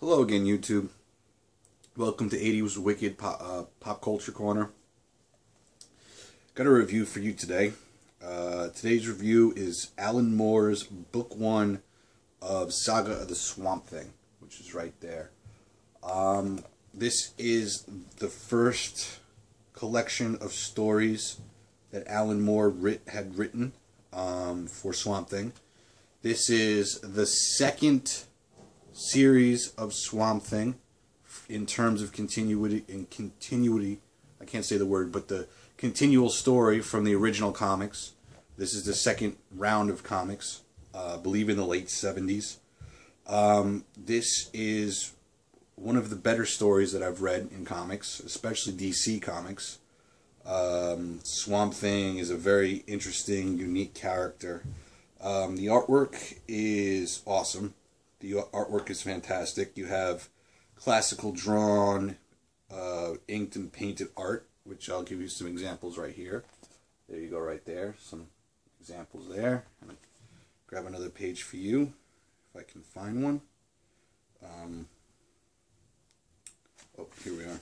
Hello again, YouTube. Welcome to 80s Wicked Pop Culture Corner. Got a review for you today. Today's review is Alan Moore's Book 1 of Saga of the Swamp Thing, which is right there. This is the first collection of stories that Alan Moore had written for Swamp Thing. This is the second series of Swamp Thing in terms of continuity. I can't say the word, but the continual story from the original comics. This is the second round of comics, I believe in the late 70s. This is one of the better stories that I've read in comics, especially DC comics. Swamp Thing is a very interesting, unique character. The artwork is awesome. The artwork is fantastic. You have classical drawn, inked and painted art, which I'll give you some examples right here. There you go, right there. Some examples there. And grab another page for you, if I can find one. Oh, here we are.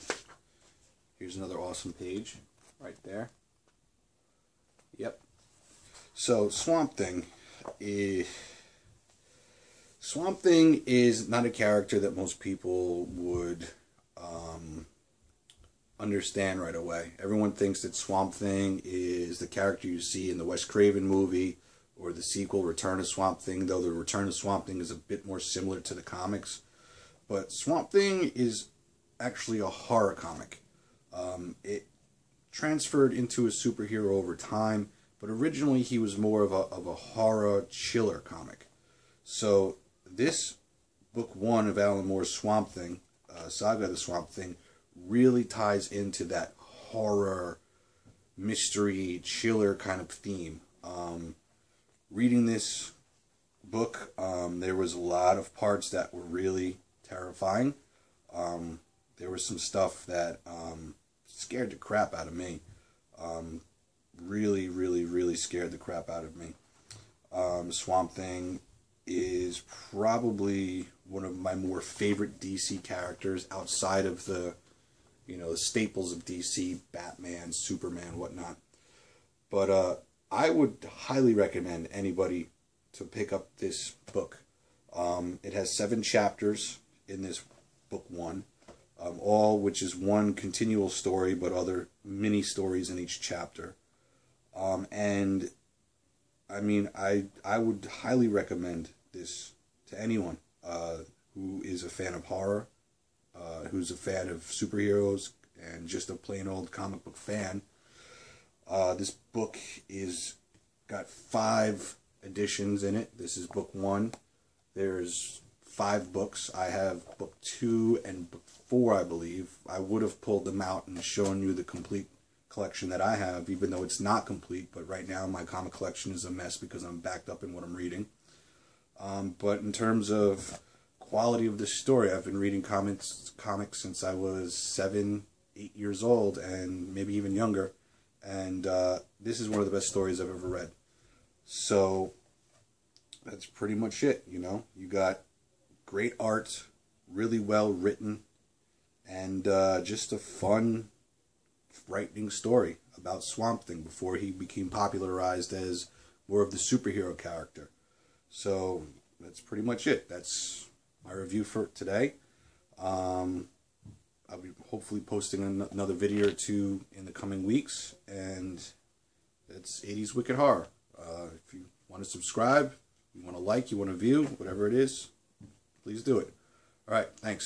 Here's another awesome page, right there. Yep. So, Swamp Thing is not a character that most people would understand right away. Everyone thinks that Swamp Thing is the character you see in the Wes Craven movie or the sequel, Return of Swamp Thing, though the Return of Swamp Thing is a bit more similar to the comics. But Swamp Thing is actually a horror comic. It transferred into a superhero over time, but originally he was more of a horror chiller comic. So this book 1 of Alan Moore's Swamp Thing, Saga of the Swamp Thing, really ties into that horror, mystery, chiller kind of theme. Reading this book, there was a lot of parts that were really terrifying. There was some stuff that scared the crap out of me. Really scared the crap out of me. Swamp Thing is probably one of my more favorite DC characters outside of the, the staples of DC, Batman, Superman, whatnot. But I would highly recommend anybody to pick up this book. It has 7 chapters in this book 1, all which is one continual story, but other mini stories in each chapter. And I mean, I would highly recommend this to anyone who is a fan of horror, who's a fan of superheroes, and just a plain old comic book fan. This book is got 5 editions in it. This is book 1. There's 5 books. I have book 2 and book 4, I believe. I would have pulled them out and shown you the complete collection that I have, even though it's not complete, but right now my comic collection is a mess because I'm backed up in what I'm reading. But in terms of quality of the story, I've been reading comics since I was 7, 8 years old, and maybe even younger, and this is one of the best stories I've ever read. So that's pretty much it. You got great art, really well written, and just a fun, frightening story about Swamp Thing before he became popularized as more of the superhero character. So that's pretty much it. That's my review for today. I'll be hopefully posting another video or 2 in the coming weeks, and that's 80s Wicked Horror. If you want to subscribe, you want to like, you want to view, whatever it is, please do it. Alright, thanks.